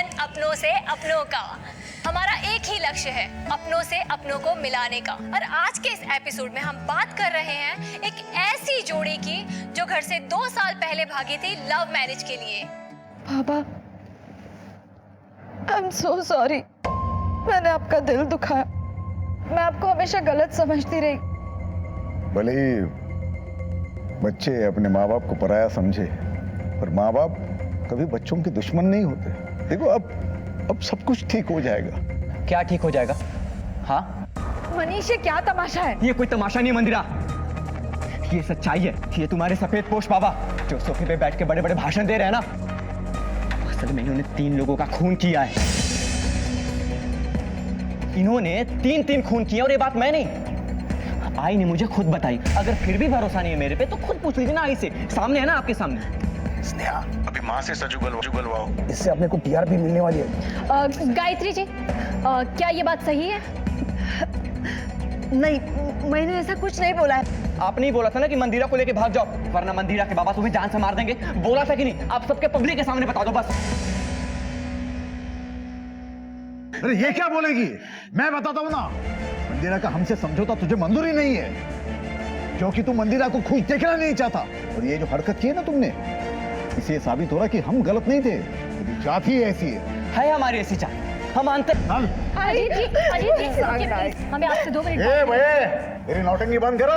बहन अपनों से अपनों का। हमारा एक ही लक्ष्य है, अपनों से अपनों को मिलाने का। और आज के इस एपिसोड में हम बात कर रहे हैं एक ऐसी जोड़ी की जो घर से 2 साल पहले भागी थी लव मैरिज के लिए। बाबा, आई एम सो सॉरी, मैंने आपका दिल दुखाया। मैं आपको हमेशा गलत समझती रही। भले ही बच्चे अपने माँ बाप को पराया समझे, पर माँ बाप कभी बच्चों के दुश्मन नहीं होते। देखो अब सब कुछ ठीक हो जाएगा। क्या ठीक हो जाएगा? हाँ, मनीष, ये क्या तमाशा है? ये कोई तमाशा नहीं है मंदिरा, ये सच्चाई है। ये तुम्हारे सफेद पोश बाबा जो सोफे पे बैठ के बड़े बड़े भाषण दे रहे हैं ना, असल में इन्होंने 3 लोगों का खून किया है। इन्होंने 3 खून किया, और ये बात मैं नहीं, आई ने मुझे खुद बताई। अगर फिर भी भरोसा नहीं है मेरे पे तो खुद पूछ लीजिए ना आई से, सामने है ना आपके सामने। स्नेहा, अभी माँ से सच उगलवाओ। इससे अपने को टीआरपी मिलने वाली है। गायत्री जी, क्या ये बात सही है? नहीं, मैंने ऐसा कुछ नहीं बोला है। आपने ही बोला था ना कि मंदिरा को लेके भाग जाओ, वरना मंदिरा के बाबा तुम्हें जान से मार देंगे। बोला था कि नहीं? आप सबके पब्लिक के सामने बता दो बस। अरे ये क्या बोलेगी? मैं बताता हूँ ना, मंदिरा का हमसे समझौता तुझे मंजूर ही नहीं है, क्योंकि तू मंदिरा को खुश देखना नहीं चाहता। और ये जो हरकत की है ना तुमने, इससे साबित हो रहा कि हम गलत नहीं थे, तेरी चाहत ही ऐसी है हमारी ऐसी चाहत, हम मानते। अजीत जी, हमें आपसे 2 मिनट ए भैया, तेरी नौटंकी बंद करा।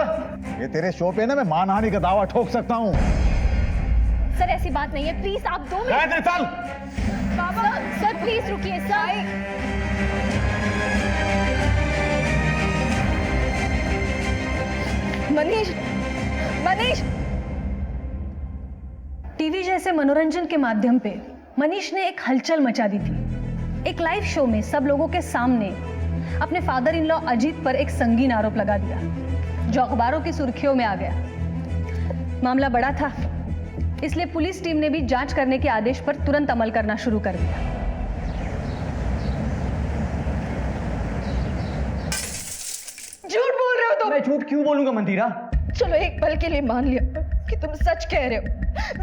ये तेरे शो पे ना मैं मानहानि का दावा ठोक सकता हूँ। सर, ऐसी बात नहीं है, प्लीज आप 2 मिनट। चल। बाबा, सर प्लीज रुकिए सर। मनीष, टीवी जैसे मनोरंजन के माध्यम पे मनीष ने एक हलचल मचा दी थी। एक लाइव शो में सब लोगों के सामने अपने फादर इन लॉ अजीत पर एक संगीन आरोप लगा दिया, जो अखबारों की सुर्खियों में आ गया। मामला बड़ा था, इसलिए पुलिस टीम ने भी जांच करने के आदेश पर तुरंत अमल करना शुरू कर दिया। झूठ बोल रहे हो तुम। मैं झूठ क्यों बोलूंगा मंदिरा? चलो एक पल के लिए मान लिया कि तुम सच कह रहे हो।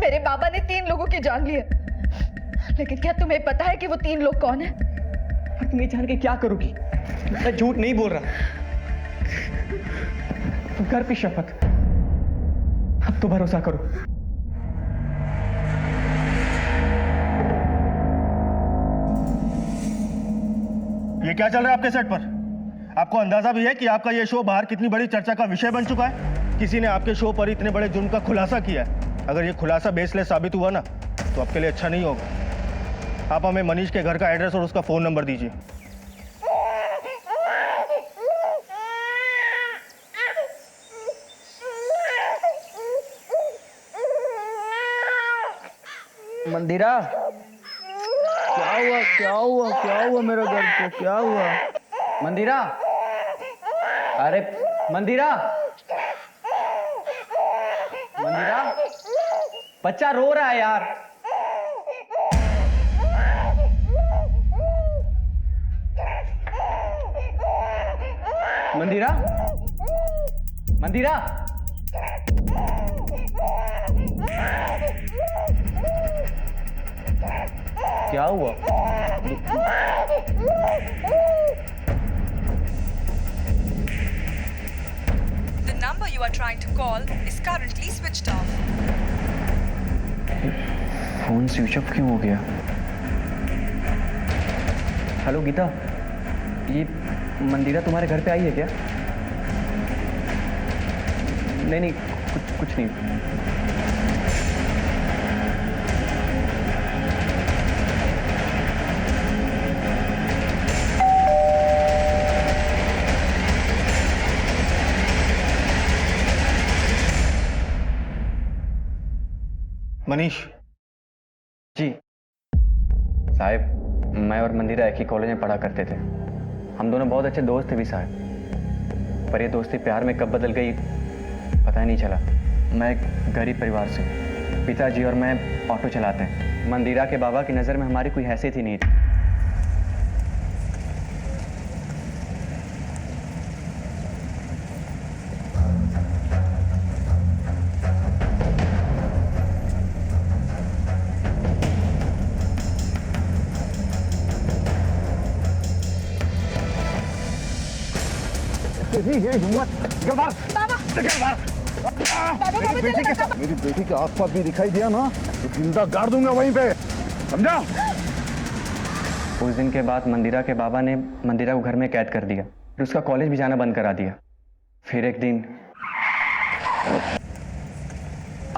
मेरे बाबा ने 3 लोगों की जान ली है, लेकिन क्या तुम्हें पता है कि वो 3 लोग कौन है? पर तुम ये जान के क्या करोगी? मैं झूठ नहीं बोल रहा। तुम घर की शपथ, अब तो भरोसा करो। ये क्या चल रहा है आपके सेट पर? आपको अंदाजा भी है कि आपका ये शो बाहर कितनी बड़ी चर्चा का विषय बन चुका है? किसी ने आपके शो पर इतने बड़े जुर्म का खुलासा किया है। अगर ये खुलासा बेसलेस साबित हुआ ना, तो आपके लिए अच्छा नहीं होगा। आप हमें मनीष के घर का एड्रेस और उसका फोन नंबर दीजिए। मंदिरा, क्या हुआ मेरे घर को? क्या हुआ मंदिरा? अरे मंदिरा, बच्चा रो रहा है यार। मंदिरा, क्या हुआ? The number you are trying to call is currently switched off. Phone switch off क्यों हो गया? हेलो गीता, ये मंदिरा तुम्हारे घर पे आई है क्या? नहीं, कुछ नहीं। मनीष जी साहब, मैं और मंदिरा एक ही कॉलेज में पढ़ा करते थे। हम दोनों बहुत अच्छे दोस्त थे भी साहब, पर ये दोस्ती प्यार में कब बदल गई पता ही नहीं चला। मैं एक गरीब परिवार से, पिताजी और मैं ऑटो चलाते हैं। मंदिरा के बाबा की नज़र में हमारी कोई हैसियत ही नहीं थी। ये हिम्मत, निकल बाहर, निकल बाहर। मेरी बेटी के आसपास भी दिखाई दिया ना तो जिंदा गाड़ दूंगा वहीं पे, समझा? उस दिन के बाद मंदिरा के बाबा ने मंदिरा को घर में कैद कर दिया, फिर उसका कॉलेज भी जाना बंद करा दिया। फिर एक दिन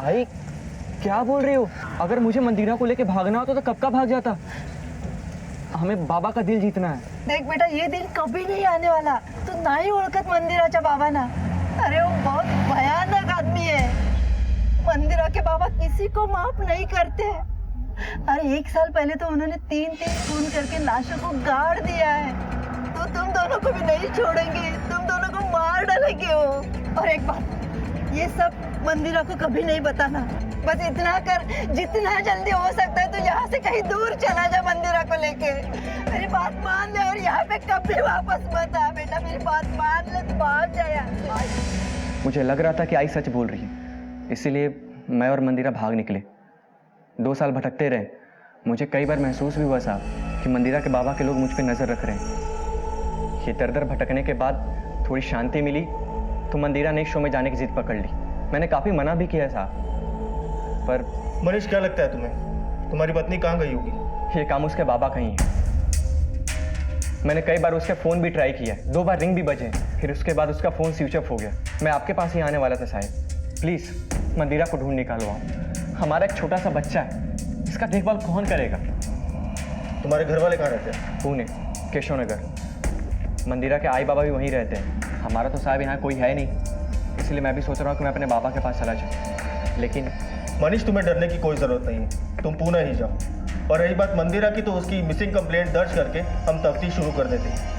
आई, क्या बोल रहे हो? अगर मुझे मंदिरा को लेके भागना होता तो कब का भाग जाता। हमें बाबा का दिल जीतना है। देख बेटा, ये दिन कभी नहीं आने वाला। तू नाही ओळखत मंदिराच्या बाबांना। अरे वो बहुत भयानक आदमी है। मंदिरा के बाबा किसी को माफ नहीं करते। अरे 1 साल पहले तो उन्होंने 3 खून करके लाशों को गाड़ दिया है। तो तुम दोनों को भी नहीं छोड़ेंगे, तुम दोनों को मार डालेंगे वो। और एक बात, ये सब मंदिरा को कभी नहीं बताना। बस इतना कर, जितना जल्दी हो सकता है तो यहाँ से कहीं दूर चला जा मंदिरा को लेके। मेरी बात मान ले और यहाँ पे कभी वापस मत आ बेटा। मेरी बात मान ले तो भाग जा यहाँ से। मुझे लग रहा था कि आई सच बोल रही है, इसीलिए मैं और मंदिरा भाग निकले। 2 साल भटकते रहे। मुझे कई बार महसूस भी हुआ साहब कि मंदिरा के बाबा के लोग मुझ पर नजर रख रहे हैं। ये दर भटकने के बाद थोड़ी शांति मिली तो मंदिरा ने एक शो में जाने की जिद पकड़ ली। मैंने काफी मना भी किया साहब, पर मनीष, क्या लगता है तुम्हें, तुम्हारी पत्नी कहाँ गई होगी? ये काम उसके बाबा का ही है। मैंने कई बार उसका फोन भी ट्राई किया, 2 बार रिंग भी बजे, फिर उसके बाद उसका फोन स्विच ऑफ हो गया। मैं आपके पास ही आने वाला था साहब, प्लीज मंदिरा को ढूंढ निकालो आप। हमारा एक छोटा सा बच्चा है, इसका देखभाल कौन करेगा? तुम्हारे घर वाले कहाँ रहते हैं? पुणे, केशव नगर। मंदिरा के आई बाबा भी वहीं रहते हैं। हमारा तो साहब यहाँ कोई है नहीं, इसलिए मैं भी सोच रहा हूँ कि मैं अपने बाबा के पास चला जाऊँ। लेकिन मनीष, तुम्हें डरने की कोई जरूरत नहीं है, तुम पुणे ही जाओ। और रही बात मंदिरा की, तो उसकी मिसिंग कंप्लेंट दर्ज करके हम तफ्तीश शुरू कर देते हैं।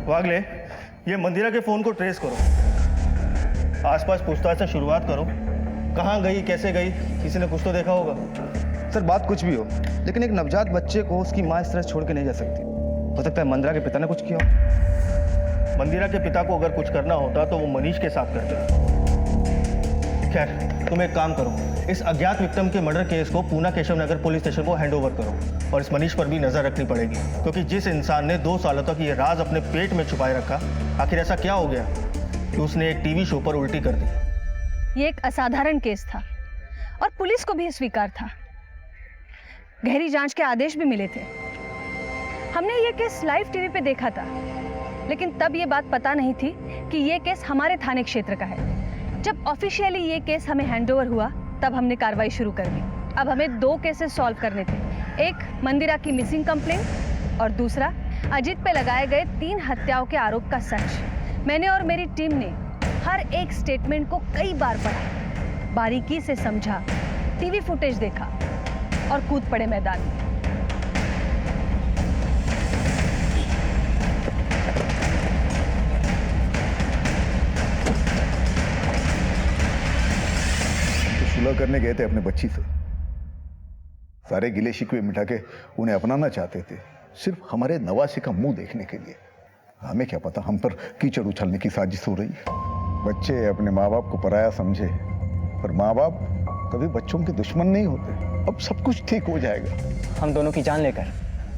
वागले, ये मंदिरा के फोन को ट्रेस करो, आसपास पूछताछ से शुरुआत करो। कहाँ गई, कैसे गई, किसी ने कुछ तो देखा होगा। सर, बात कुछ भी हो, लेकिन एक नवजात बच्चे को उसकी माँ इस तरह छोड़ के नहीं जा सकती। हो सकता है मंदिरा के पिता ने कुछ किया हो। मंदिरा के पिता को अगर कुछ करना होता तो वो मनीष के साथ करते। खैर, तुम एक काम करो, इस अज्ञात विक्टिम के मर्डर केस को पूना केशव नगर पुलिस स्टेशन को हैंडओवर करो। और इस मनीष पर भी नजर रखनी पड़ेगी, क्योंकि जिस इंसान ने 2 सालों तक ये राज अपने पेट में छुपाए रखा, आखिर ऐसा क्या हो गया कि उसने एक टीवी शो पर उल्टी कर दी। ये एक असाधारण केस था और पुलिस को भी स्वीकार था। गहरी जांच के आदेश भी मिले थे। हमने ये केस लाइव टीवी पे देखा था, लेकिन तब ये बात पता नहीं थी कि ये केस हमारे थाने क्षेत्र का है। जब ऑफिशियली ये केस हमें हैंडओवर हुआ, तब हमने कार्रवाई शुरू कर दी। अब हमें 2 केसेस सॉल्व करने थे, एक मंदिरा की मिसिंग कंप्लेंट और दूसरा अजीत पे लगाए गए 3 हत्याओं के आरोप का सच। मैंने और मेरी टीम ने हर एक स्टेटमेंट को कई बार पढ़ा, बारीकी से समझा, टीवी फुटेज देखा और कूद पड़े मैदान में। सुलह करने गए थे अपने बच्ची से, सारे गिले शिकवे मिटा के उन्हें अपनाना चाहते थे, सिर्फ हमारे नवासे का मुंह देखने के लिए। हमें क्या पता हम पर कीचड़ उछलने की साजिश हो रही है। बच्चे अपने माँ बाप को पराया समझे, पर माँ बाप कभी बच्चों के दुश्मन नहीं होते। अब सब कुछ ठीक हो जाएगा। हम दोनों की जान लेकर।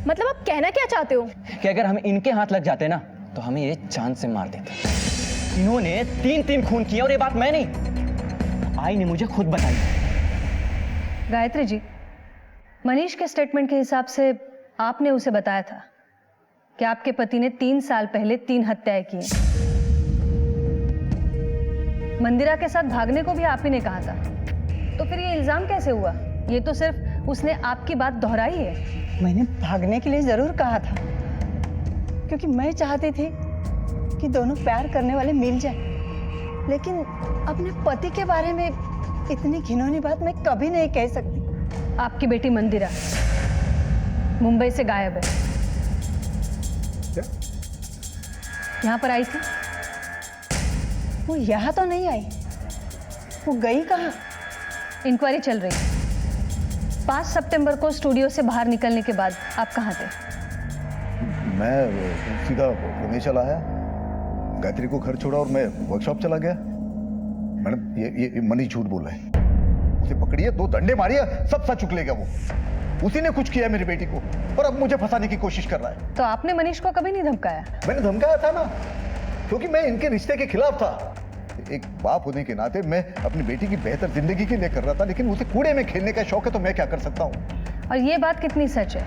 मतलब आप कहना क्या चाहते हो? कि अगर हम इनके हाथ लग जाते ना तो हमें ये जान से मार देते। इन्होंने 3 खून किए और ये बात मैं नहीं, आई ने मुझे खुद बताई। गायत्री जी, मनीष के स्टेटमेंट के हिसाब से आपने उसे बताया था कि आपके पति ने 3 साल पहले 3 हत्याएं की हैं। मंदिरा के साथ भागने को भी आप ही ने कहा था, तो फिर ये इल्जाम कैसे हुआ? ये तो सिर्फ उसने आपकी बात दोहराई है। मैंने भागने के लिए जरूर कहा था, क्योंकि मैं चाहती थी कि दोनों प्यार करने वाले मिल जाएं। लेकिन अपने पति के बारे में इतनी घिनौनी बात मैं कभी नहीं कह सकती। आपकी बेटी मंदिरा मुंबई से गायब है। क्या? यहाँ पर आई थी, वो यहाँ तो नहीं आई, वो गई कहाँ? इंक्वायरी चल रही है। 5 सितंबर को स्टूडियो से बाहर निकलने के बाद आप कहाँ थे? मैं सीधा पुणे चला आया, गायत्री को घर छोड़ा और मैं वर्कशॉप चला गया। मैडम ये मनीष झूठ बोल रहा है। उसे पकड़िए, 2 डंडे मारिए, सब सच उगलेगा। वो उसी ने कुछ किया मेरी बेटी को और अब मुझे फंसाने की कोशिश कर रहा है। तो आपने मनीष को कभी नहीं धमकाया? मैंने धमकाया था ना, क्योंकि मैं इनके रिश्ते के खिलाफ था। एक बाप होने के नाते मैं अपनी बेटी की बेहतर जिंदगी के लिए कर रहा था, लेकिन उसे कूड़े में खेलने का शौक है तो मैं क्या कर सकता हूँ। और ये बात कितनी सच है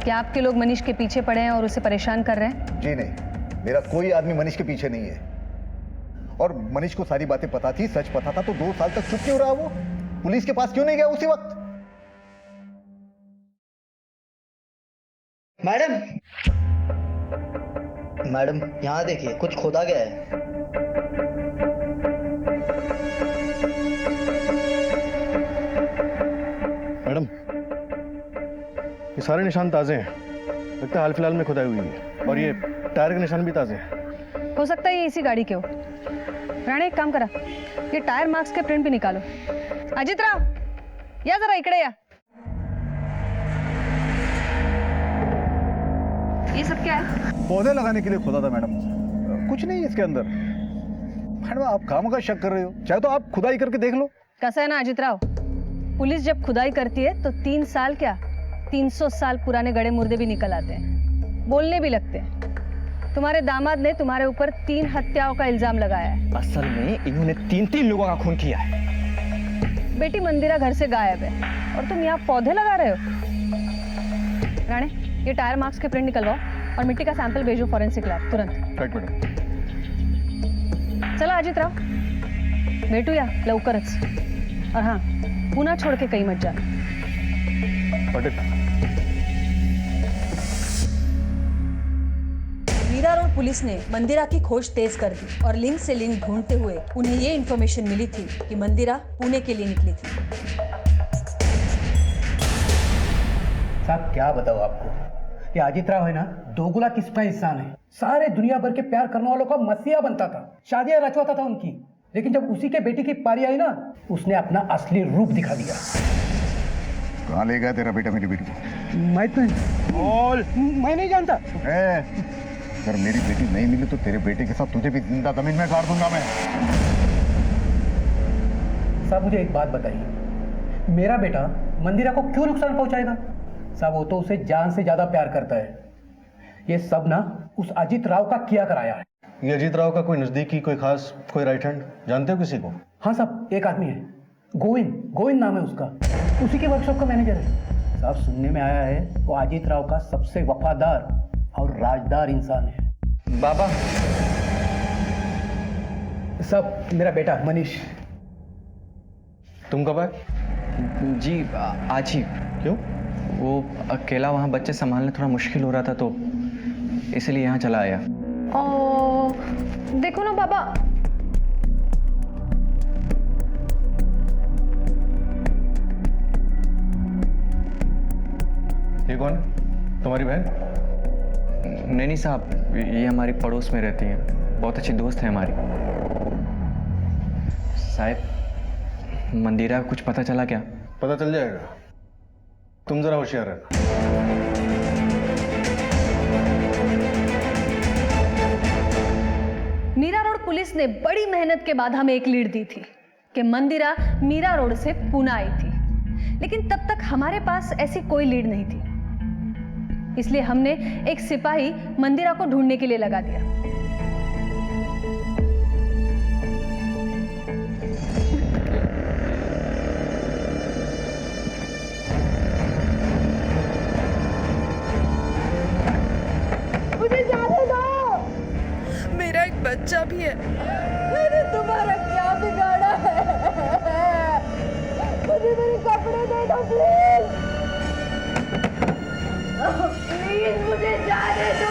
कि आपके लोग मनीष के पीछे पड़े हैं और उसे परेशान कर रहे हैं? जी नहीं, मेरा कोई आदमी मनीष के पीछे नहीं है। और मनीष को सारी बातें पता थी, सच पता था, तो 2 साल तक चुप क्यों रहा? वो पुलिस के पास क्यों नहीं गया उसी वक्त? मैडम यहाँ देखिए, कुछ खोदा गया है। मैडम, ये सारे निशान ताजे हैं, लगता है हाल फिलहाल में खुदाई हुई है। और ये टायर के निशान भी ताजे हैं। हो सकता है ये इसी गाड़ी के हो। राणे एक काम करा, ये टायर मार्क्स के प्रिंट भी निकालो। अजित राव, या जरा इकडे या। ये सब क्या है? पौधे लगाने के लिए खोदा था मैडम, कुछ नहीं इसके अंदर। मैडम आप काम का शक कर रहे हो, चाहे तो आप खुदाई करके देख लो। कैसा है ना अजित राव, पुलिस जब खुदाई करती है तो 3 साल क्या 300 साल पुराने गड़े मुर्दे भी निकल आते हैं, बोलने भी लगते हैं। तुम्हारे दामाद ने तुम्हारे ऊपर 3 हत्याओं का इल्जाम लगाया है। असल में इन्होंने 3 लोगों का खून किया है। बेटी मंदिरा घर से गायब है और तुम यहाँ पौधे लगा रहे हो। राणे, ये टायर मार्क्स के प्रिंट निकलवाओ और मिट्टी का सैंपल भेजो फॉरेंसिक लैब तुरंत। Right madam. चला अजित राव, भेटूया लवकरच। और हाँ, पुन्हा छोड़ के कहीं मत जाना। मीरा रोड पुलिस ने मंदिरा की खोज तेज कर दी और लिंक से लिंक ढूंढते हुए उन्हें ये इन्फॉर्मेशन मिली थी कि मंदिरा पुणे के लिए निकली थी। साहब क्या बताओ आपको, ये अजित राव है ना, दोगुला किस्म का इंसान है। सारे दुनिया भर के प्यार करने वालों का मसीहा बनता था, शादियां रचवाता था उनकी। लेकिन जब उसी के बेटी की पारी आई ना, उसने अपना असली रूप दिखा दिया। कहाँ ले गया तेरा बेटा मेरी बेटी को? मैं मैं नहीं जानता। अगर मेरी बेटी नहीं मिली तो तेरे बेटे के साथ तुझे भी जिंदा जमीन में गाड़ दूंगा मैं। साहब मुझे एक बात बताइए, मेरा बेटा मंदिरा को क्यों नुकसान पहुंचाएगा? साहब वो तो उसे जान से ज्यादा प्यार करता है। ये सब ना उस अजित राव का किया कराया है। ये अजीत राव का कोई नजदीकी, कोई खास, कोई राइट हैंड जानते हो किसी को? हाँ साहब, एक आदमी है, गोविंद नाम है उसका, उसी के वर्कशॉप का मैनेजर है। साहब सुनने में आया है वो अजित राव का सबसे वफादार और राजदार इंसान है। बाबा, सब मेरा बेटा मनीष। तुम कब आए? जी आज ही। क्यों? वो अकेला वहाँ बच्चे संभालने थोड़ा मुश्किल हो रहा था, तो इसलिए यहाँ चला आया। देखो ना बाबा, ये कौन है? तुम्हारी बहन? नहीं साहब, ये हमारी पड़ोस में रहती हैं, बहुत अच्छी दोस्त है हमारी। साहब, मंदिरा कुछ पता चला क्या? पता चल जाएगा, तुम जरा होशियार रहना। मीरा रोड पुलिस ने बड़ी मेहनत के बाद हमें एक लीड दी थी कि मंदिरा मीरा रोड से पुणे आई थी, लेकिन तब तक हमारे पास ऐसी कोई लीड नहीं थी। इसलिए हमने एक सिपाही मंदिरा को ढूंढने के लिए लगा दिया। मुझे जाने दो, मेरा एक बच्चा भी है। मैंने तुम्हारा क्या बिगाड़ा है? मुझे मेरे कपड़े दे दो प्लीज, प्लीज मुझे जाने दो।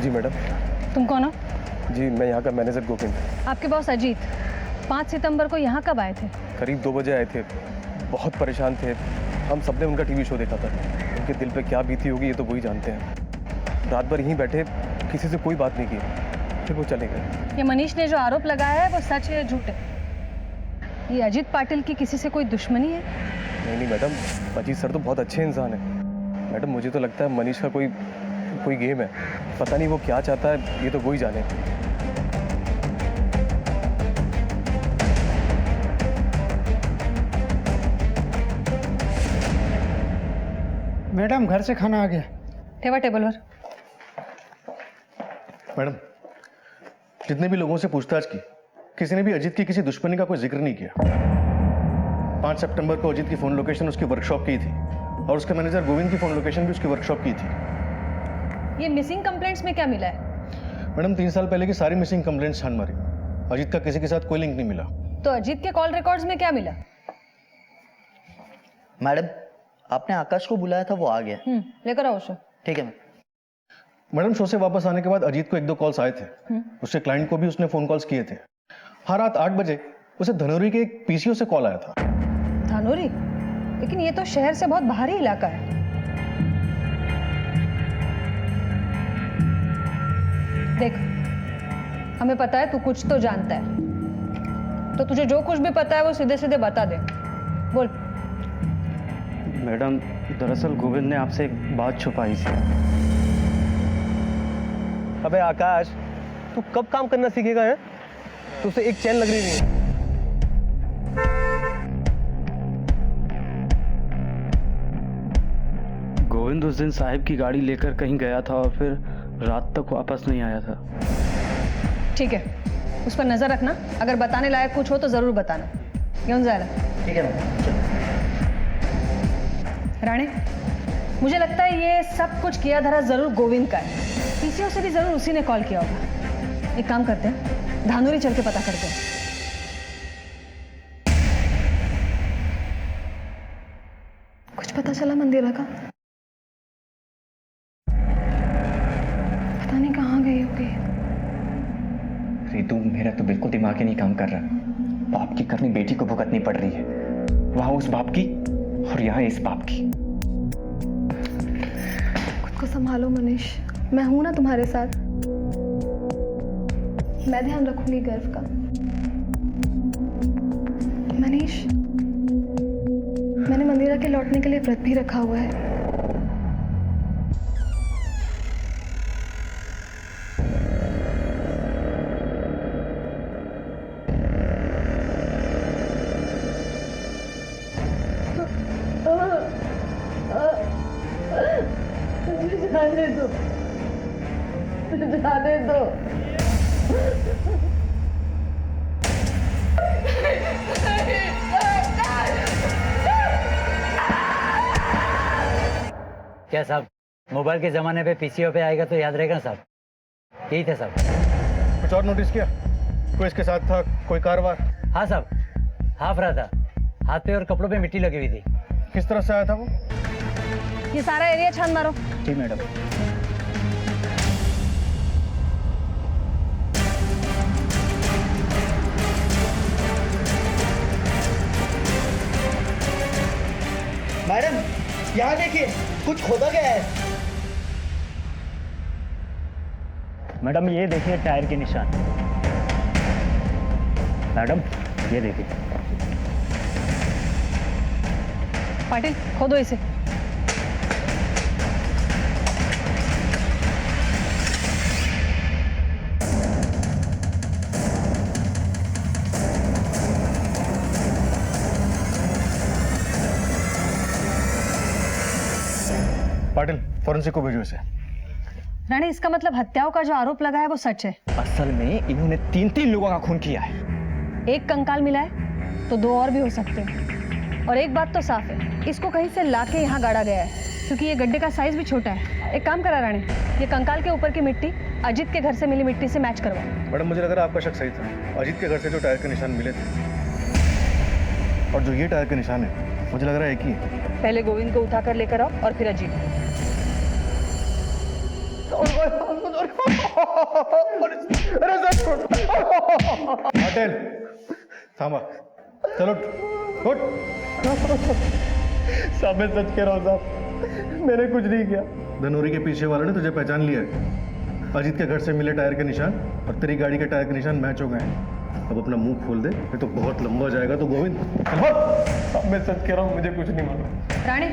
जी मैडम। तुम कौन हो? जी मैं यहाँ का मैनेजर गोविंद। आपके बॉस अजीत, 5 सितंबर को यहाँ कब आए थे? करीब 2 बजे आए थे। बहुत परेशान थे। हम सबने उनका टीवी शो देखा था। उनके दिल पे क्या बीती होगी ये तो वही जानते हैं। रात भर यहीं बैठे, किसी से कोई बात नहीं की, फिर वो चले गए। ये मनीष ने जो आरोप लगाया है वो सच है या झूठ है? ये अजीत पाटिल की किसी से कोई दुश्मनी है? नहीं मैडम, अजीत सर तो बहुत अच्छे इंसान है। मैडम मुझे तो लगता है मनीष का कोई गेम है। पता नहीं वो क्या चाहता है, ये तो वही जाने। मैडम घर से खाना आ गया। ठेवा टेबल पर। मैडम जितने भी लोगों से पूछताछ की, किसी ने भी अजीत की किसी दुश्मनी का कोई जिक्र नहीं किया। 5 सितंबर को अजीत की फोन लोकेशन उसकी वर्कशॉप की थी और उसके मैनेजर गोविंद की फोन लोकेशन भी उसकी वर्कशॉप की थी। ये मिसिंग कंप्लेंट्स में क्या मिला है? मैडम 3 साल पहले की सारी मिसिंग कंप्लेंट्स छान मारी, अजीत का किसी के साथ कोई लिंक नहीं मिला। तो अजीत के कॉल रिकॉर्ड्स में क्या मिला? मैडम आपने आकाश को बुलाया था, वो आ गया। लेकर आओ उसे। ठीक है मैडम शो से वापस आने के बाद अजीत को 1-2 कॉल्स आए थे। उसके क्लाइंट को भी उसने फोन कॉल्स किए थे। हर रात 8 बजे उसे धनौरी के एक पीसीओ से कॉल आया था। धनौरी? लेकिन ये तो शहर से बहुत बाहरी इलाका है। देख, हमें पता है तू कुछ तो जानता है, तो तुझे जो कुछ भी पता है वो सीधे सीधे बता दे। बोल। मैडम दरअसल गोविंद ने आपसे एक बात छुपाई थी। अबे आकाश, तू कब काम करना सीखेगा है? तुझसे एक चैन लग रही नहीं है। गोविंद उस दिन साहिब की गाड़ी लेकर कहीं गया था और फिर रात तक वापस नहीं आया था। ठीक है, उस पर नजर रखना। अगर बताने लायक कुछ हो तो जरूर बताना। घेऊन जायला। ठीक है मैडम। राणे, मुझे लगता है ये सब कुछ किया धरा जरूर गोविंद का है। पीसीओ से भी जरूर उसी ने कॉल किया होगा। एक काम करते हैं, धानोरी चल के पता करते हैं। कुछ पता चला मंदिरा का? पता नहीं कहाँ गई होगी। रितु, मेरा तो बिल्कुल दिमाग ही नहीं काम कर रहा। बाप की करनी बेटी को भुगतनी पड़ रही है, वहां उस बाप की और यहाँ इस बाप की। खुद को संभालो मनीष, मैं हूं ना तुम्हारे साथ। मैं ध्यान रखूंगी गर्व का। मनीष, मैंने मंदिरा के लौटने के लिए व्रत भी रखा हुआ है। जाने दो, जाने दो। क्या साहब, मोबाइल के जमाने पे पीसीओ पे आएगा तो याद रहेगा ना साहब? यही था साहब। कुछ और नोटिस किया? कोई इसके साथ था? कोई कारोबार? हाँ साहब, हाफ रहा था, हाथ पे और कपड़ों पे मिट्टी लगी हुई थी। किस तरह से आया था वो? ये सारा एरिया छान मारो। जी मैडम। मैडम यहाँ देखिए, कुछ खोदा गया है। मैडम ये देखिए टायर के निशान। मैडम ये देखिए। पाटिल, खोदो इसे। पाटिल, फॉरेंसिक को भेजो इसे। रानी, इसका मतलब हत्याओं का जो आरोप लगा है वो सच है? असल में इन्होंने 3-3 लोगों का खून किया है। एक कंकाल मिला है तो 2 और भी हो सकते हैं। और एक बात तो साफ है, इसको कहीं से लाके यहाँ गाड़ा गया है, क्योंकि ये गड्ढे का साइज भी छोटा है। एक काम करा रानी, ये कंकाल के ऊपर की मिट्टी अजीत के घर से मिली मिट्टी से मैच करवाओ। मैडम मुझे लग रहा है आपका शक सही था। अजीत के घर से जो टायर के निशान मिले थे और जो ये टायर के निशान है, मुझे लग रहा है एक ही है। पहले गोविंद को उठाकर लेकर आओ और फिर अजीत। पाटिल, थामा, चलो उठ। साहब मैं सच कह रहा हूँ साहब, मैंने कुछ नहीं किया। धनोरी के पीछे वाले ने तुझे पहचान लिया है। अजीत के घर से मिले टायर के निशान और तेरी गाड़ी के टायर के निशान मैच हो गए हैं। अब अपना मुंह खोल दे, ये तो बहुत लंबा जाएगा। तो गोविंद साहब मैं सच कह रहा हूँ, मुझे कुछ नहीं मालूम। राणे,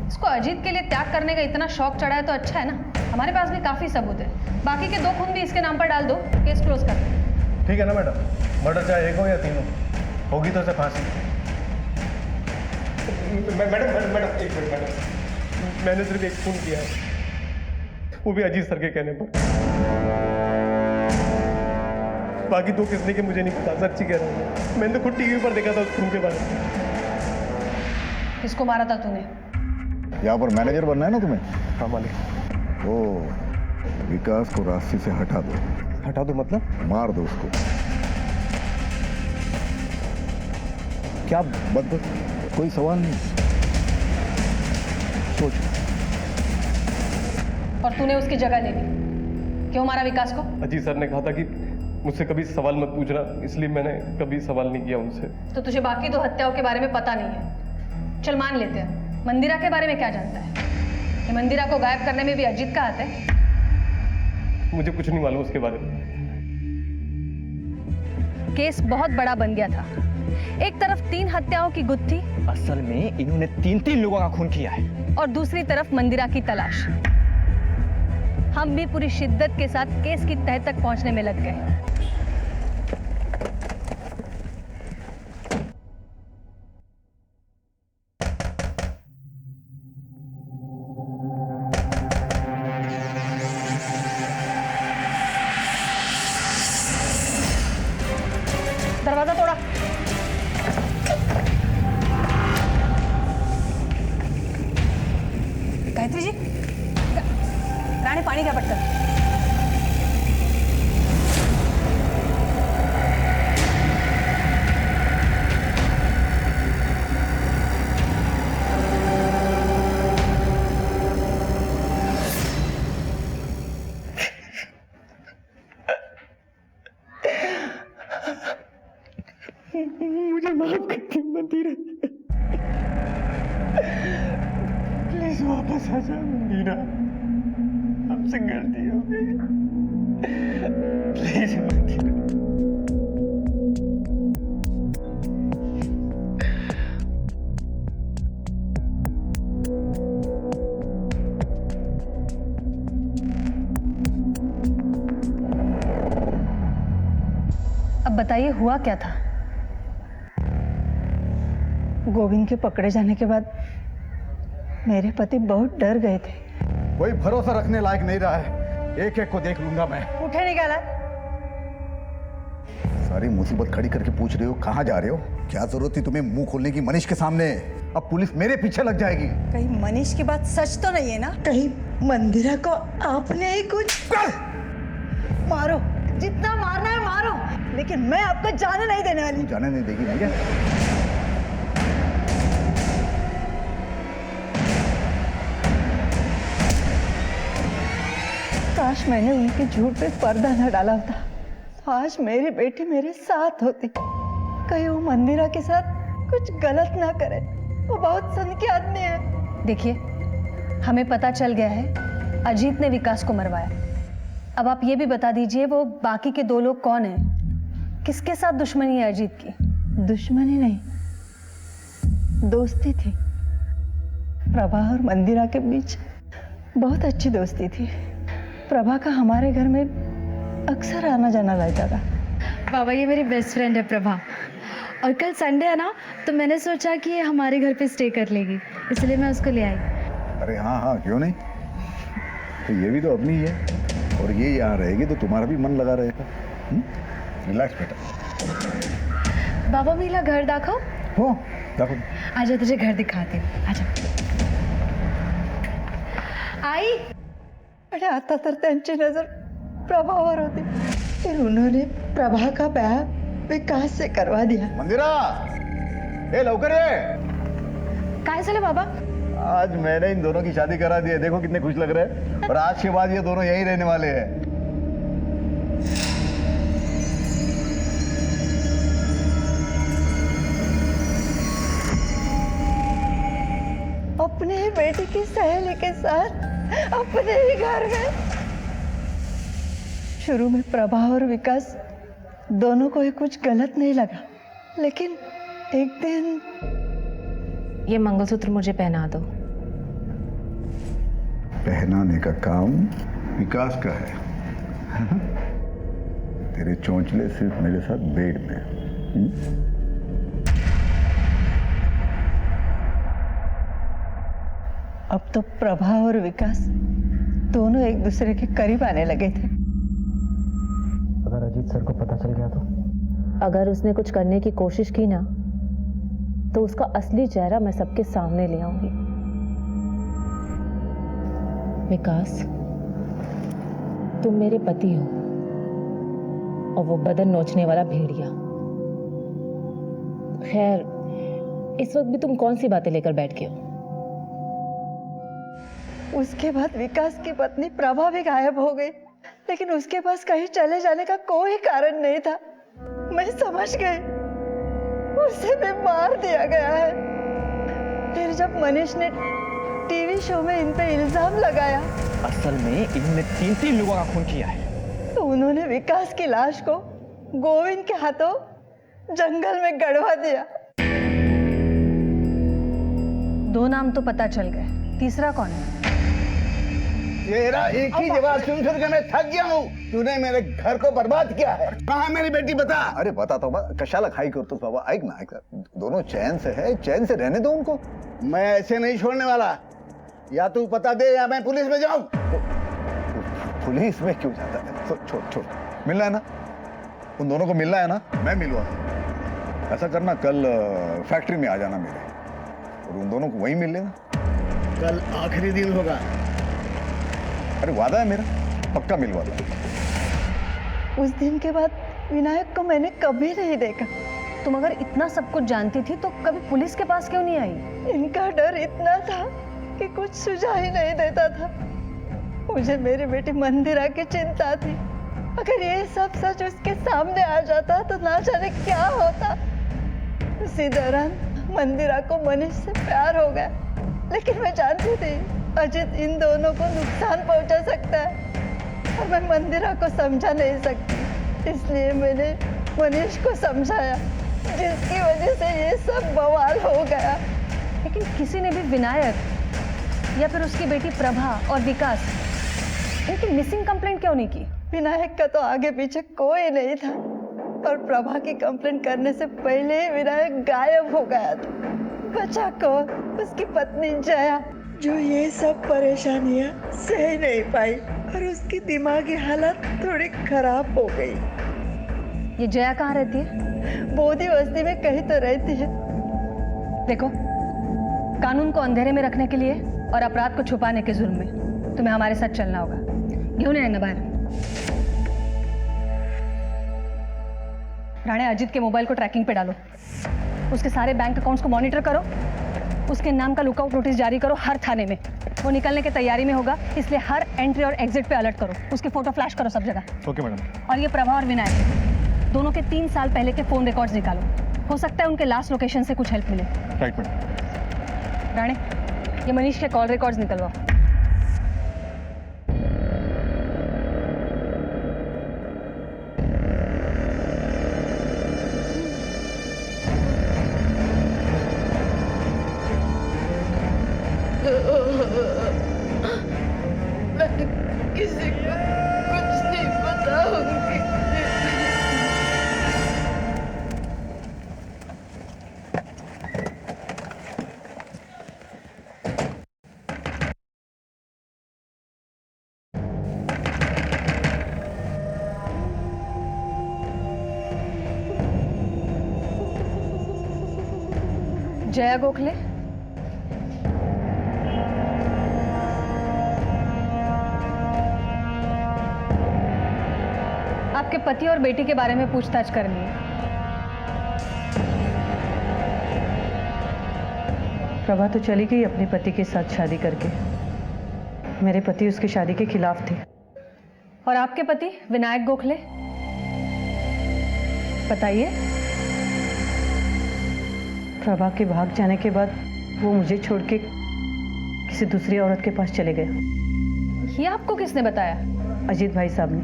इसको अजीत के लिए त्याग करने का इतना शौक चढ़ा है तो अच्छा है ना, हमारे पास भी काफी सबूत है। बाकी के 2 खून भी इसके नाम पर डाल दो, केस क्लोज कर दो। ठीक है ना मैडम, मर्डर चाहे 1 हो या 3 हो, होगी तो उसे फांसी। मैडम एक मिनट मैडम, मैंने सिर्फ 1 खून किया है, वो भी अजीत सर के कहने पर। बाकी 2 किसने के मुझे नहीं पता, सच्ची कह रहा हूँ। मैंने तो खुद टीवी पर देखा था उस खून के बारे में। किसको मारा था तूने? यहाँ पर मैनेजर बनना है ना तुम्हें? हाँ मालिक। ओ, विकास को रास्ते से हटा दो। हटा दो मतलब? मार दो उसको। क्या बस, कोई सवाल नहीं, सोच। और तूने उसकी जगह ले ली, क्यों मारा विकास को? अजीत सर ने कहा था कि मुझसे कभी सवाल मत पूछना, इसलिए मैंने कभी सवाल नहीं किया उनसे। तो तुझे बाकी 2 हत्याओं के बारे में पता नहीं है। चल मान लेते हैं, मंदिरा के बारे में क्या जानता है? कि मंदिरा को गायब करने में भी अजीत का हाथ है? मुझे कुछ नहीं मालूम उसके बारे में। केस बहुत बड़ा बन गया था। एक तरफ 3 हत्याओं की गुत्थी, असल में इन्होंने 3 लोगों का खून किया है, और दूसरी तरफ मंदिरा की तलाश। हम भी पूरी शिद्दत के साथ केस की तह तक पहुंचने में लग गए। दरवाजा तोड़ा। गायत्री जी, रानी पानी का बर्तन। मुझे माफ करती मंदिरा, प्लीज वापस आ जा मंदिरा, हमसे गलती हो गई, प्लीज मंदिरा। अब बताइए हुआ क्या था? गोविंद के पकड़े जाने के बाद मेरे पति बहुत डर गए थे। कोई भरोसा रखने लायक नहीं रहा है। एक एक को देख लूंगा मैं। उठे निकाला। सारी मुसीबत खड़ी करके पूछ रहे हो कहाँ जा रहे हो? क्या जरूरत थी तुम्हें मुंह खोलने की मनीष के सामने? अब पुलिस मेरे पीछे लग जाएगी। कहीं मनीष की बात सच तो नहीं है ना? कहीं मंदिरा को आपने ही कुछ? मारो, जितना मारना है मारो, लेकिन मैं आपको जाने नहीं देने वाली। जाने नहीं देगी मुझे? काश मैंने उनके झूठ पे पर्दा न डाला होता। काश मेरी बेटी मेरे साथ होती। कहीं वो मंदिरा के साथ कुछ गलत ना करे। वो बहुत सनकी आदमी है। देखिए, हमें पता चल गया है अजीत ने विकास को मरवाया। अब आप ये भी बता दीजिए वो बाकी के 2 लोग कौन हैं? किसके साथ दुश्मनी है अजीत की? दुश्मनी नहीं, दोस्ती थी। प्रभा और मंदिरा के बीच बहुत अच्छी दोस्ती थी। प्रभा का हमारे घर में अक्सर आना जाना रहता था। बाबा, ये मेरी बेस्ट फ्रेंड है प्रभा, और कल संडे है ना, तो मैंने सोचा कि ये हमारे घर पे स्टे कर लेगी, इसलिए मैं उसको ले आई। अरे हाँ हाँ, क्यों नहीं? तो ये भी तो अपनी ही है, और ये यहाँ रहेगी तो तुम्हारा भी मन लगा रहेगा। रिलैक्स बेटा। बाबा मेरा घर दाखव। हो देखो, आजा तुझे घर दिखाती हूँ, आजा। आई अरे आता तर त्यांची नजर प्रभावर होती। फिर उन्होंने प्रभा का ब्याह विकास से करवा दिया। मंदिरा, ए लवकर ये। काय झालं बाबा? आज मैंने इन दोनों की शादी करा दी है। देखो कितने खुश लग रहे हैं। और आज के बाद ये दोनों यहीं रहने वाले हैं। बेटी की सहेली के साथ अपने ही घर में। शुरू में प्रभा और विकास दोनों को ही कुछ गलत नहीं लगा, लेकिन एक दिन ये मंगलसूत्र मुझे पहना दो। पहनाने का काम विकास का है ना? तेरे चोंचले सिर्फ मेरे साथ बेड में। अब तो प्रभा और विकास दोनों एक दूसरे के करीब आने लगे थे। अगर अजीत सर को पता चल गया तो? अगर उसने कुछ करने की कोशिश की ना, तो उसका असली चेहरा मैं सबके सामने ले आऊंगी। विकास, तुम मेरे पति हो और वो बदन नोचने वाला भेड़िया। खैर, इस वक्त भी तुम कौन सी बातें लेकर बैठ गए हो? उसके बाद विकास की पत्नी प्रभा भी गायब हो गई, लेकिन उसके पास कहीं चले जाने का कोई कारण नहीं था। मैं समझ गई, उसे भी मार दिया गया है। फिर जब मनीष ने टीवी शो में इन पे इल्जाम लगाया, असल में इनने 3 लोगों का खून किया है। तो उन्होंने विकास की लाश को गोविंद के हाथों जंगल में गड़वा दिया। 2 नाम तो पता चल गए, तीसरा कौन है? तेरा एक ही जवाब सुन सुन के मैं थक गया हूँ। तूने मेरे घर को बर्बाद किया है। कहाँ मेरी बेटी बता? अरे बता तो कशाला खाई करतोस बाबा, ऐक ना ऐक, दोनों चैन से है, चैन से रहने दो उनको। मैं ऐसे नहीं छोड़ने वाला, या तू पता दे या मैं पुलिस में जाऊं। पुलिस में क्यों जाता है? छोड़ छोड़, मिलना है ना उन दोनों को, मिलना है ना, मैं मिलवा। ऐसा करना, कल फैक्ट्री में आ जाना मेरे, और उन दोनों को वहीं मिल लेना। कल आखिरी दिन होगा। अरे वादा है मेरा, पक्का मिलवाता। उस दिन के बाद विनायक को मैंने कभी नहीं देखा। तुम अगर इतना सब कुछ जानती थी तो कभी पुलिस के पास क्यों नहीं आई? इनका डर इतना था कि कुछ सुझाव ही नहीं देता था। मुझे मेरी बेटी मंदिरा की चिंता थी। अगर ये सब सच उसके सामने आ जाता तो ना जाने क्या होता। उसी दौरान मंदिरा को मनीष से प्यार हो गया, लेकिन मैं जानती थी अजित इन दोनों को नुकसान पहुंचा सकता है और मैं मंदिरा को समझा नहीं सकती। इसलिए मैंने मनीष को समझाया, जिसकी वजह से ये सब बवाल हो गया। लेकिन किसी ने भी विनायक या फिर उसकी बेटी प्रभा और विकास, इनकी मिसिंग कंप्लेंट क्यों नहीं की? विनायक का तो आगे पीछे कोई नहीं था, और प्रभा की कंप्लेंट करने से पहले ही विनायक गायब हो गया था। बचा को उसकी पत्नी जया, जो ये सब परेशानियां सह नहीं पाई और उसकी दिमागी हालत थोड़ी खराब हो गई। ये जया कहाँ रहती है? बोधी बस्ती में कहीं तो रहती है। देखो, कानून को अंधेरे में रखने के लिए और अपराध को छुपाने के जुर्म में तुम्हें हमारे साथ चलना होगा। क्यों नहीं रहना बाहर? राणे, अजित के मोबाइल को ट्रैकिंग पे डालो, उसके सारे बैंक अकाउंट्स को मॉनिटर करो, उसके नाम का लुकआउट नोटिस जारी करो हर थाने में। वो निकलने की तैयारी में होगा, इसलिए हर एंट्री और एग्जिट पे अलर्ट करो। उसके फोटो फ्लैश करो सब जगह। Okay madam. और ये प्रभा और विनायक दोनों के 3 साल पहले के फोन रिकॉर्ड्स निकालो, हो सकता है उनके लास्ट लोकेशन से कुछ हेल्प मिले। Right madam. राणे, ये मनीष के कॉल रिकॉर्ड्स निकलवाओ। किसी को कुछ नहीं बताऊंगी। जया गोखले, आपके पति और बेटी के बारे में पूछताछ करनी है। प्रभा तो चली गई अपने पति के साथ शादी करके। मेरे पति उसकी शादी के खिलाफ थे। और आपके पति विनायक गोखले, बताइए। प्रभा के भाग जाने के बाद वो मुझे छोड़ के किसी दूसरी औरत के पास चले गए। ये आपको किसने बताया? अजीत भाई साहब ने।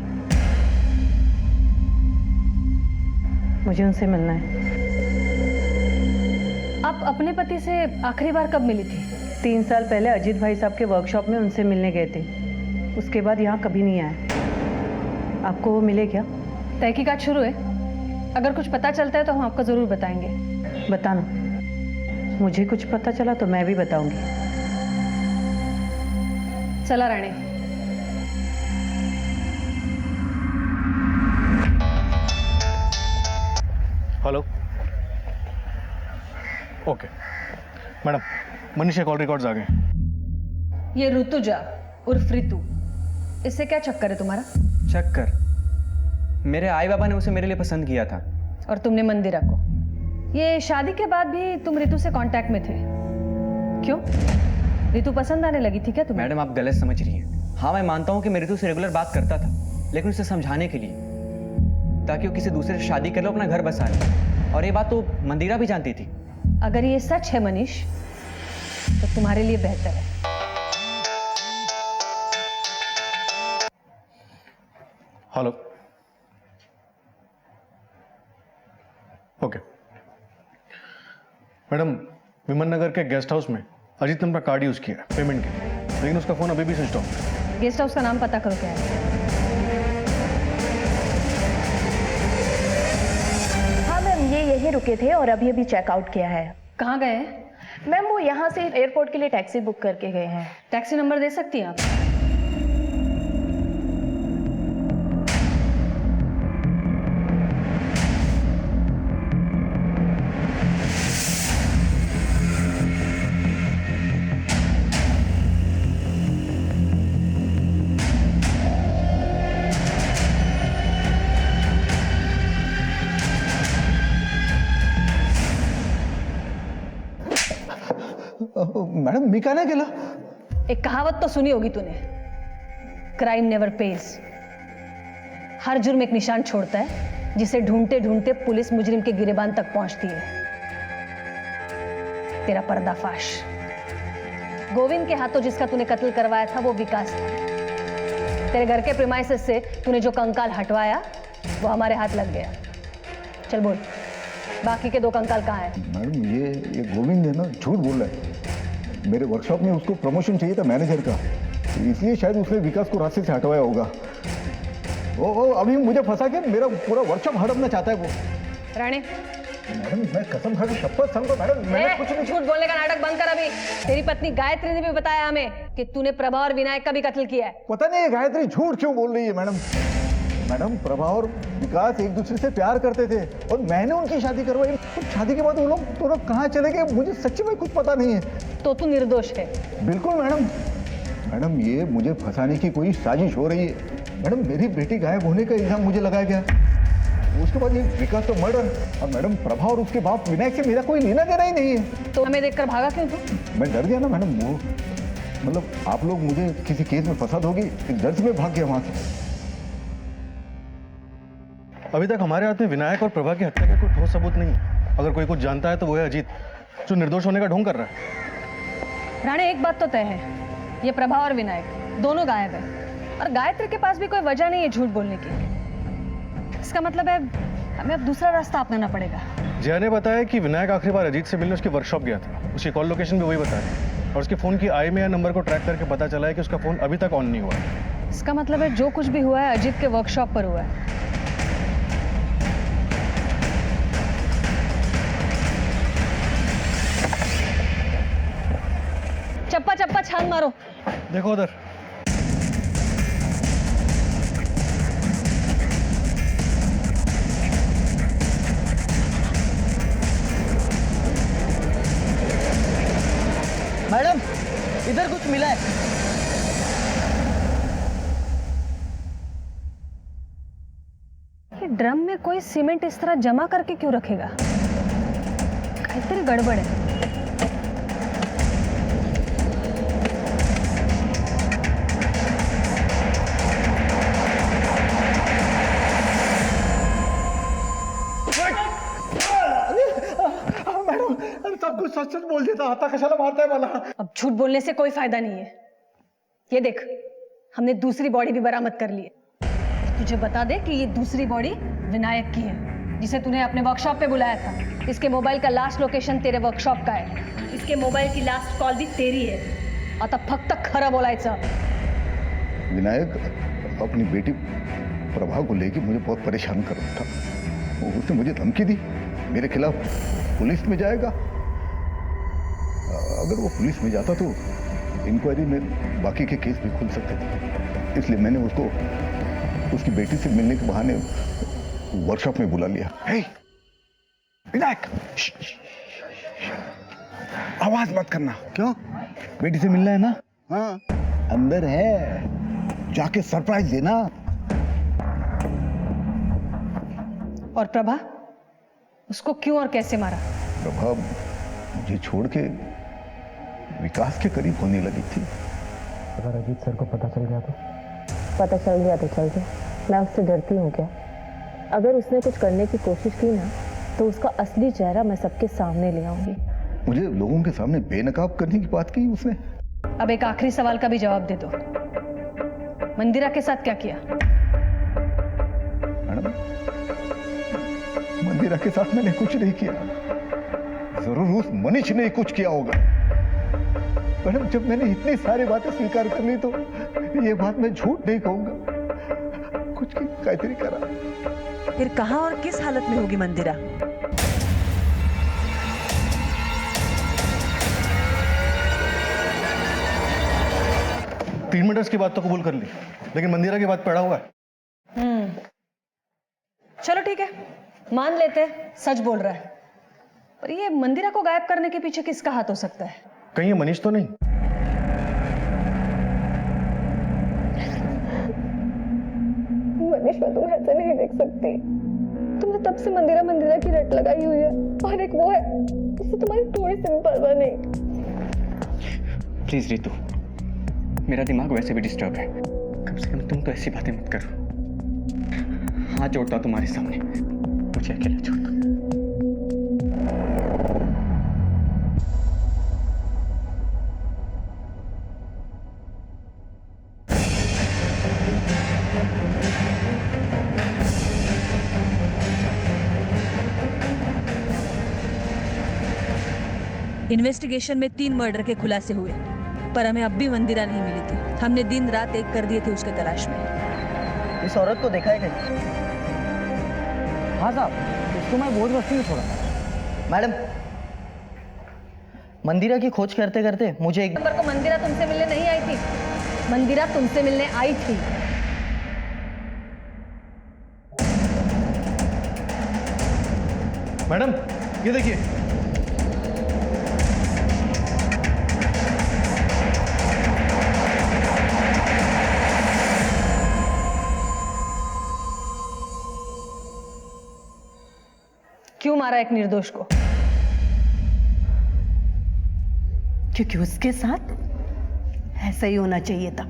मुझे उनसे मिलना है। आप अपने पति से आखिरी बार कब मिली थी? 3 साल पहले अजीत भाई साहब के वर्कशॉप में उनसे मिलने गए थे। उसके बाद यहाँ कभी नहीं आए। आपको वो मिले क्या? तहकीकात शुरू है, अगर कुछ पता चलता है तो हम आपको ज़रूर बताएंगे। बताना, मुझे कुछ पता चला तो मैं भी बताऊंगी। चला Rane. Hello. Okay madam, Manish के कॉल रिकॉर्ड्स आ गए। ये ऋतुजा उर्फ ऋतु, इससे क्या चक्कर है तुम्हारा? चक्कर? मेरे आई बाबा ने उसे मेरे लिए पसंद किया था। और तुमने मंदिरा को। ये शादी के बाद भी तुम ऋतु से कांटेक्ट में थे, क्यों? ऋतु पसंद आने लगी थी क्या तुम्हें? मैडम आप गलत समझ रही हैं। हाँ मैं मानता हूँ कि मैं ऋतु से रेगुलर बात करता था, लेकिन उसे समझाने के लिए, ताकि वो किसी दूसरे से शादी कर लो, अपना घर बसा ले। और ये बात तो मंदिरा भी जानती थी। अगर ये सच है मनीष, तो तुम्हारे लिए बेहतर है। हेलो। ओके मैडम, विमन नगर के गेस्ट हाउस में अजीत ने अपना कार्ड यूज किया पेमेंट के लिए, लेकिन उसका फोन अभी भी स्विच ऑफ है। गेस्ट हाउस का नाम पता करो क्या है। हाँ मैम, ये यहीं रुके थे और अभी अभी चेकआउट किया है। कहाँ गए हैं? मैम वो यहाँ से एयरपोर्ट के लिए टैक्सी बुक करके गए हैं। टैक्सी नंबर दे सकती हैं आप? मैडम मी का नाही केलं? एक कहावत तो सुनी होगी तूने, क्राइम नेवर पेज। हर जुर्म एक निशान छोड़ता है, जिसे ढूंढते ढूंढते पुलिस मुजरिम के गिरेबान तक पहुंचती है। तेरा पर्दाफाश। गोविंद के हाथों जिसका तूने कत्ल करवाया था वो विकास था। तेरे घर के प्रीमाइसेस से तूने जो कंकाल हटवाया वो हमारे हाथ लग गया। चल बोल, बाकी के 2 कंकाल कहाँ हैं? मैडम ये गोविंद है ना, झूठ बोल रहा है। मेरे वर्कशॉप में उसको प्रमोशन चाहिए था मैनेजर का, इसलिए शायद उसने विकास को रास्ते से हटवाया होगा। ओ अभी मुझे फंसा के मेरा पूरा वर्कशॉप हड़पना चाहता है वो। राणे, मैडम मैं कसम खा के शपथ समझो मैडम, मैंने कुछ नहीं। झूठ बोलने का नाटक बंद कर अभी। तेरी पत्नी गायत्री ने भी बताया हमें कि तूने प्रभा और विनायक का भी कत्ल किया है। पता नहीं गायत्री झूठ क्यों बोल रही है मैडम। मैडम प्रभा और विकास एक दूसरे से प्यार करते थे और मैंने उनकी शादी करवाई। तो शादी के बाद वो लोग दोनों कहाँ चले गए मुझे सच्ची में कुछ पता नहीं है। तो तू निर्दोष है? बिल्कुल मैडम। मैडम ये मुझे फंसाने की कोई साजिश हो रही है। मैडम मेरी बेटी गायब होने का इल्जाम मुझे लगाया गया, उसके बाद ये विकास का मर्डर, और मैडम प्रभा और उसके बाप विनायक से मेरा कोई लेना देना ही नहीं है। तो हमें देखकर भागा क्यों तू? मैं डर गया ना मैडम, वो मतलब आप लोग मुझे किसी केस में फंसा दोगे, एक डर से मैं भाग गया वहां से। अभी तक हमारे हाथ में विनायक और प्रभा की हत्या का कोई ठोस सबूत नहीं है। अगर कोई कुछ जानता है तो वो है अजीत, जो निर्दोष होने का ढोंग कर रहा है। राणे एक बात तो तय है, ये प्रभा और विनायक दोनों गायब है, और गायत्री के पास भी कोई वजह नहीं है झूठ बोलने की। इसका मतलब है हमें अब दूसरा रास्ता अपनाना पड़ेगा। जया ने बताया कि विनायक आखिरी बार अजीत से मिलने उसकी वर्कशॉप गया था। उसकी कॉल लोकेशन भी वही बताया, और उसके फोन की IMEI नंबर को ट्रैक करके पता चला है कि उसका फोन अभी तक ऑन नहीं हुआ है। इसका मतलब है जो कुछ भी हुआ है अजीत के वर्कशॉप पर हुआ है। चप्पा चप्पा छान मारो। देखो उधर। मैडम इधर कुछ मिला है। ये ड्रम में कोई सीमेंट इस तरह जमा करके क्यों रखेगा? काफी गड़बड़ है। मैडम सब सब कुछ सच सच बोल देता, आता कशाला मारता है मला? अब झूठ बोलने से कोई फायदा नहीं है। ये देख, हमने दूसरी बॉडी भी बरामद कर ली है। तुझे बता दे कि ये दूसरी बॉडी विनायक की है, जिसे तूने अपने वर्कशॉप पे बुलाया था। इसके मोबाइल का लास्ट लोकेशन तेरे वर्कशॉप का है। इसके मोबाइल की लास्ट कॉल भी तेरी है। आता फक्त खरं बोलायचं। विनायक अपनी बेटी प्रभा को लेके मुझे बहुत परेशान कर रहा था। उसने मुझे धमकी दी, मेरे खिलाफ पुलिस में जाएगा। अगर वो पुलिस में जाता तो इंक्वायरी में बाकी के केस भी खुल सकते थे, इसलिए मैंने उसको उसकी बेटी से मिलने के बहाने वर्कशॉप में बुला लिया। हे विनायक, आवाज मत करना। क्यों? बेटी से मिलना है ना? हाँ, अंदर है, जाके सरप्राइज देना। और प्रभा, उसको क्यों और कैसे मारा? प्रभा मुझे छोड़ के विकास के करीब होने लगी थी। अगर अजीत सर को पता चल गया तो? पता चल गया तो चल गया, मैं उससे डरती हूँ क्या? अगर उसने कुछ करने की कोशिश की ना, तो उसका असली चेहरा मैं सबके सामने ले आऊंगी। मुझे लोगों के सामने बेनकाब करने की बात की उसने। अब एक आखिरी सवाल का भी जवाब दे दो। मंदिरा के साथ क्या किया? मैडम, मंदिरा के साथ मैंने कुछ नहीं किया। जरूर उस मनीष ने कुछ किया होगा। मैडम, जब मैंने इतनी सारी बातें स्वीकार कर ली तो ये बात मैं झूठ नहीं कहूंगा। कुछ की कायतरी करा। फिर कहाँ और किस हालत में होगी मंदिरा? तीन मिनट की बात तो कबूल कर ली, लेकिन मंदिरा की बात पड़ा हुआ है। चलो ठीक है, मान लेते हैं सच बोल रहा है, पर ये मंदिरा को गायब करने के पीछे किसका हाथ हो सकता है? कहीं ये मनीष तो नहीं? मनीष, मैं तुम्हें ऐसे नहीं देख सकती। तुमने तब से मंदिरा मंदिरा की रट लगाई हुई है, और एक वो है जिससे तुम्हारी थोड़ी सी भी परवाह नहीं। प्लीज रितु, मेरा दिमाग वैसे भी डिस्टर्ब है, कम से कम तुम तो ऐसी बातें मत करो। हाथ जोड़ता हूं तुम्हारे सामने, मुझे अकेला छोड़ दो। इन्वेस्टिगेशन में 3 मर्डर के खुलासे हुए, पर हमें अब भी मंदिरा नहीं मिली थी। हमने दिन रात एक कर दिए थे उसके तलाश में। इस औरत को देखा है कहीं? हाँ साहब, इसको मैं बोझ बस्ती में छोड़ा। मैडम, मंदिरा की खोज करते करते मुझे एक नंबर को मंदिरा तुमसे मिलने नहीं आई थी, मंदिरा तुमसे मिलने आई थी। मैडम, ये देखिए। क्यों मारा एक निर्दोष को? क्योंकि उसके साथ ऐसा ही होना चाहिए था।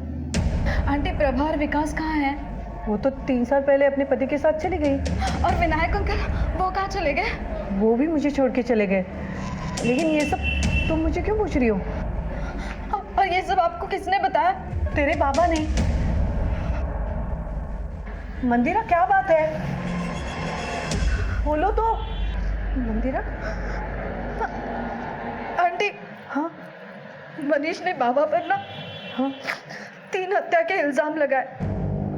आंटी, प्रभा और विकास कहाँ हैं? वो तो 3 साल पहले अपने पति के साथ चली गई। और विनायक अंकल, वो कहाँ चले गए? वो भी मुझे छोड़ के चले गए। लेकिन ये सब तुम मुझे क्यों पूछ रही हो? और ये सब आपको किसने बताया? तेरे बाबा ने। मंदिरा, क्या बात है? बोलो तो। मंदिरा? आंटी, हाँ? मनीष ने बाबा पर ना 3 हत्या के इल्जाम लगाए,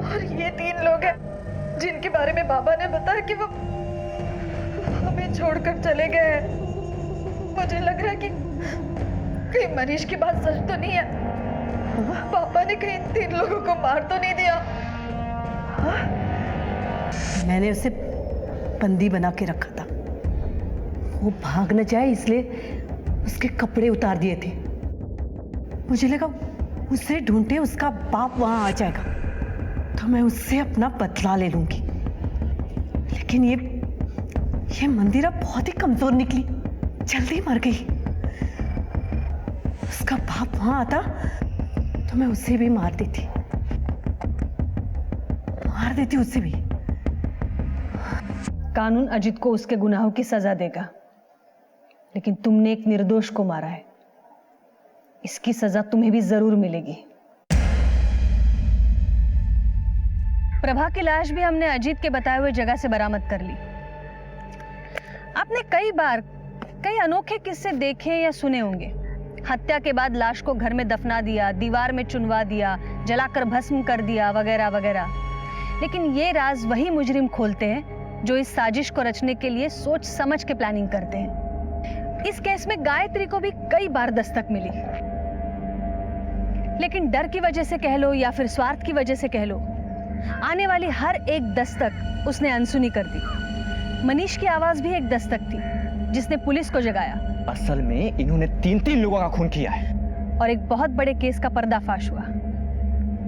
और ये 3 लोग हैं जिनके बारे में बाबा ने बताया कि वो हमें छोड़कर चले गए हैं। मुझे लग रहा है कि कहीं मनीष की बात सच तो नहीं है। पापा ने कहीं 3 लोगों को मार तो नहीं दिया? मैंने उसे बंदी बना के रखा था, वो भाग न जाए इसलिए उसके कपड़े उतार दिए थे। मुझे लगा उसे ढूंढते उसका बाप वहां आ जाएगा तो मैं उससे अपना बदला ले लूंगी। लेकिन ये मंदिरा बहुत ही कमजोर निकली, जल्दी मर गई। उसका बाप वहां आता तो मैं उसे भी मार देती उसे भी। कानून अजित को उसके गुनाहों की सजा देगा, लेकिन तुमने एक निर्दोष को मारा है। इसकी सजा तुम्हें भी जरूर मिलेगी। प्रभा की लाश भी हमने अजीत के बताए हुए जगह से बरामद कर ली। आपने कई बार कई अनोखे किस्से देखे या सुने होंगे। हत्या के बाद लाश को घर में दफना दिया, दीवार में चुनवा दिया, जलाकर भस्म कर दिया, वगैरह वगैरह। लेकिन ये राज वही मुजरिम खोलते हैं जो इस साजिश को रचने के लिए सोच समझ के प्लानिंग करते हैं। इस केस में गायत्री को भी कई बार दस्तक मिली, लेकिन डर की वजह से कह लो या फिर स्वार्थ की वजह से कह लो, आने वाली हर एक दस्तक उसने अनसुनी कर दी। मनीष की आवाज भी एक दस्तक थी जिसने पुलिस को जगाया। असल में इन्होंने 3 लोगों का खून किया है और एक बहुत बड़े केस का पर्दाफाश हुआ।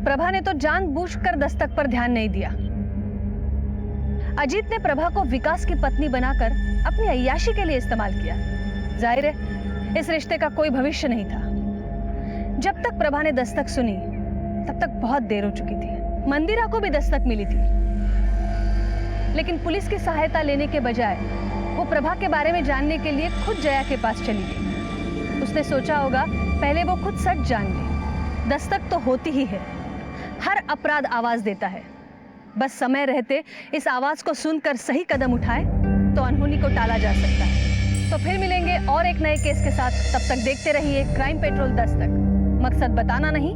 प्रभा ने तो जानबूझकर दस्तक पर ध्यान नहीं दिया। अजीत ने प्रभा को विकास की पत्नी बनाकर अपनी अय्याशी के लिए इस्तेमाल किया। जाहिर है इस रिश्ते का कोई भविष्य नहीं था। जब तक प्रभा ने दस्तक सुनी तब तक बहुत देर हो चुकी थी। मंदिरा को भी दस्तक मिली थी, लेकिन पुलिस की सहायता लेने के बजाय वो प्रभा के बारे में जानने के लिए खुद जया के पास चली गई। उसने सोचा होगा पहले वो खुद सच जान ले। दस्तक तो होती ही है, हर अपराध आवाज देता है। बस समय रहते इस आवाज को सुनकर सही कदम उठाए तो अनहोनी को टाला जा सकता है। तो फिर मिलेंगे और एक नए केस के साथ। तब तक देखते रहिए क्राइम पेट्रोल दस्तक। मकसद बताना नहीं,